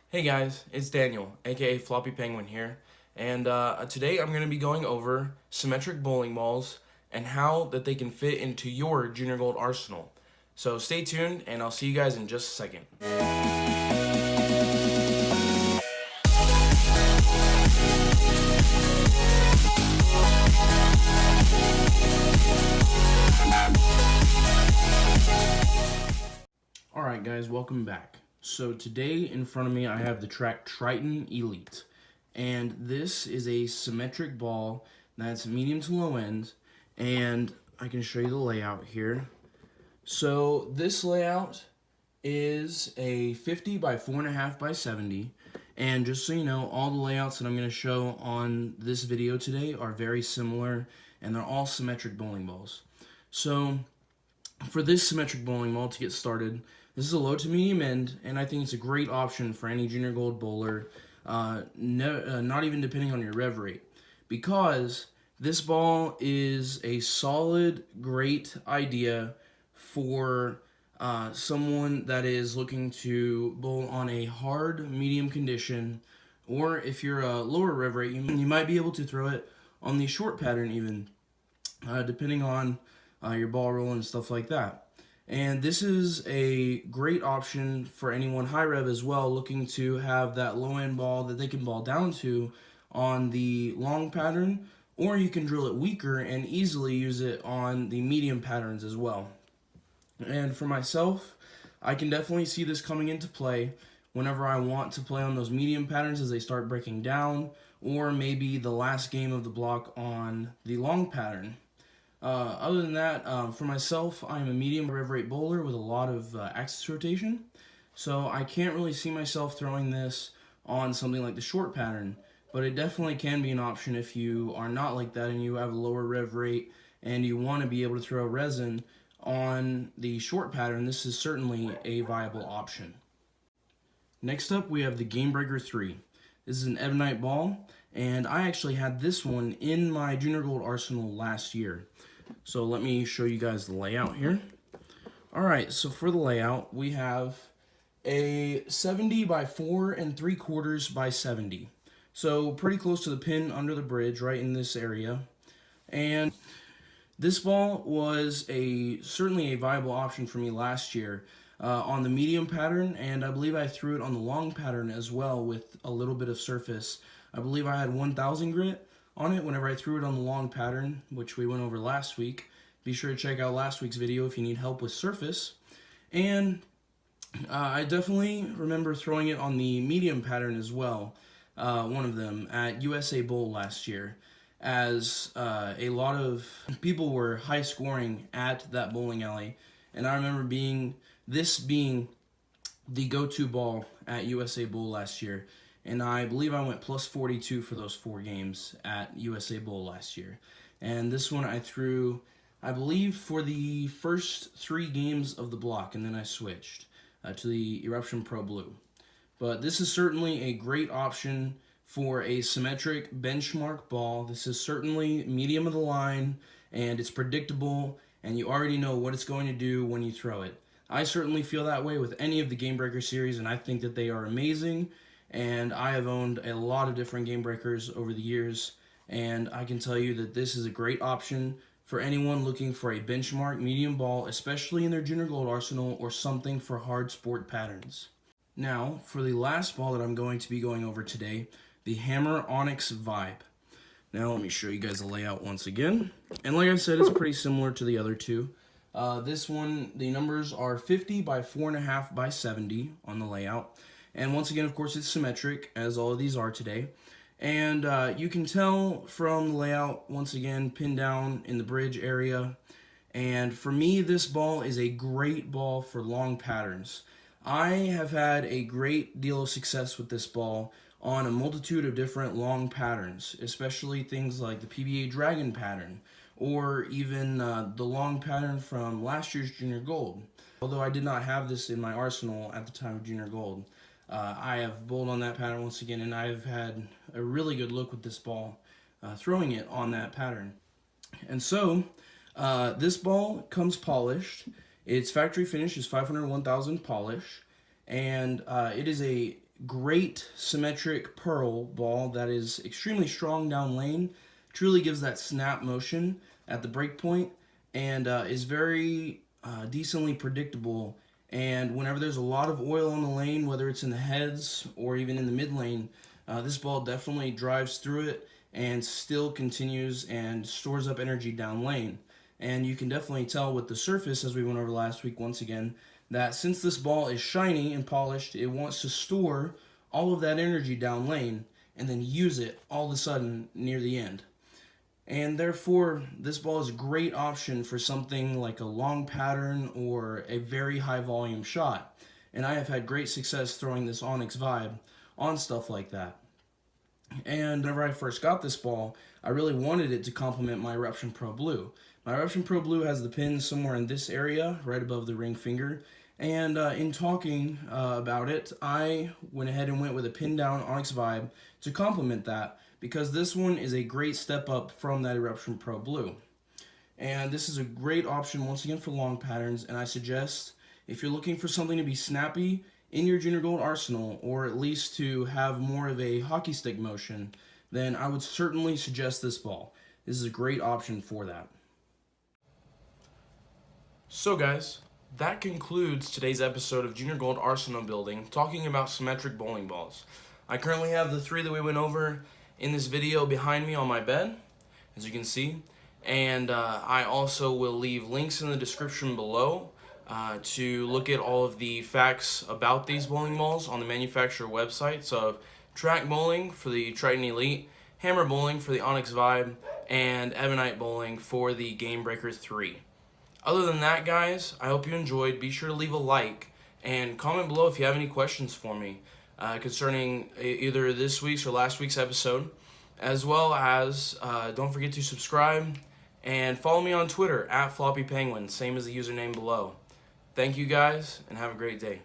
Hey guys, it's Daniel, aka FloppyPENGuinn here, and today I'm going to be going over symmetric bowling balls and how that they can fit into your Junior Gold arsenal. So stay tuned, and I'll see you guys in just a second. Alright guys, welcome back. So today in front of me I have the Triton Elite, and this is a symmetric ball that's medium to low end, and I can show you the layout here. So this layout is a 50 by 4.5 by 70, and just so you know, all the layouts that I'm going to show on this video today are very similar, and they're all symmetric bowling balls. So for this symmetric bowling ball, to get started, this is a low to medium end, and I think it's a great option for any Junior Gold bowler, not even depending on your rev rate, because this ball is a solid, great idea for someone that is looking to bowl on a hard medium condition, or if you're a lower rev rate, you might be able to throw it on the short pattern even, depending on your ball roll and stuff like that. And this is a great option for anyone high rev as well, looking to have that low end ball that they can ball down to on the long pattern, or you can drill it weaker and easily use it on the medium patterns as well. And for myself, I can definitely see this coming into play whenever I want to play on those medium patterns as they start breaking down, or maybe the last game of the block on the long pattern. Other than that, for myself, I'm a medium rev rate bowler with a lot of axis rotation, so I can't really see myself throwing this on something like the short pattern, but it definitely can be an option if you are not like that and you have a lower rev rate and you want to be able to throw resin on the short pattern. This is certainly a viable option. Next up, we have the Game Breaker 3. This is an ebonite ball, and I actually had this one in my Junior Gold arsenal last year. So let me show you guys the layout here. Alright, so for the layout, we have a 70 by 4 3/4 by 70. So pretty close to the pin under the bridge, right in this area. And this ball was certainly a viable option for me last year on the medium pattern, and I believe I threw it on the long pattern as well with a little bit of surface. I believe I had 1000 grit on it whenever I threw it on the long pattern, which we went over last week. Be sure to check out last week's video if you need help with surface. And I definitely remember throwing it on the medium pattern as well, one of them, at USA Bowl last year, as a lot of people were high scoring at that bowling alley. And I remember this being the go-to ball at USA Bowl last year. And I believe I went plus 42 for those 4 games at USA Bowl last year. And this one I threw, I believe, for the first 3 games of the block, and then I switched to the Eruption Pro Blue. But this is certainly a great option for a symmetric benchmark ball. This is certainly medium of the line, and it's predictable, and you already know what it's going to do when you throw it. I certainly feel that way with any of the Game Breaker series, and I think that they are amazing. And I have owned a lot of different Game Breakers over the years, and I can tell you that this is a great option for anyone looking for a benchmark medium ball, especially in their Junior Gold arsenal or something for hard sport patterns. Now, for the last ball that I'm going to be going over today, the Hammer Onyx Vibe. Now, let me show you guys the layout once again. And like I said, it's pretty similar to the other two. This one, the numbers are 50 by 4.5 by 70 on the layout. And once again, of course, it's symmetric, as all of these are today. And you can tell from the layout, once again, pinned down in the bridge area. And for me, this ball is a great ball for long patterns. I have had a great deal of success with this ball on a multitude of different long patterns, especially things like the PBA Dragon pattern, or even the long pattern from last year's Junior Gold. Although I did not have this in my arsenal at the time of Junior Gold. I have bowled on that pattern once again, and I've had a really good look with this ball, throwing it on that pattern. And so, this ball comes polished. Its factory finish is 501,000 polish, and it is a great symmetric pearl ball that is extremely strong down lane, truly gives that snap motion at the break point, and is very decently predictable. And whenever there's a lot of oil on the lane, whether it's in the heads or even in the mid lane, this ball definitely drives through it and still continues and stores up energy down lane. And you can definitely tell with the surface, as we went over last week once again, that since this ball is shiny and polished, it wants to store all of that energy down lane and then use it all of a sudden near the end. And therefore, this ball is a great option for something like a long pattern or a very high volume shot. And I have had great success throwing this Onyx vibe on stuff like that. And whenever I first got this ball, I really wanted it to complement my Eruption Pro Blue. My Eruption Pro Blue has the pin somewhere in this area, right above the ring finger. And in talking about it, I went ahead and went with a pin down Onyx vibe to complement that, because this one is a great step up from that Eruption Pro Blue. And this is a great option once again for long patterns, and I suggest if you're looking for something to be snappy in your Junior Gold arsenal, or at least to have more of a hockey stick motion, then I would certainly suggest this ball. This is a great option for that. So guys, that concludes today's episode of Junior Gold Arsenal Building, talking about symmetric bowling balls. I currently have the 3 that we went over in this video behind me on my bed, as you can see, and I also will leave links in the description below to look at all of the facts about these bowling balls on the manufacturer websites of Track Bowling for the Triton Elite, Hammer Bowling for the Onyx Vibe, and Ebonite Bowling for the Game Breaker 3. Other than that, guys, I hope you enjoyed. Be sure to leave a like and comment below if you have any questions for me concerning either this week's or last week's episode, as well as don't forget to subscribe and follow me on Twitter at FloppyPENGuinn, same as the username below. Thank you guys, and have a great day.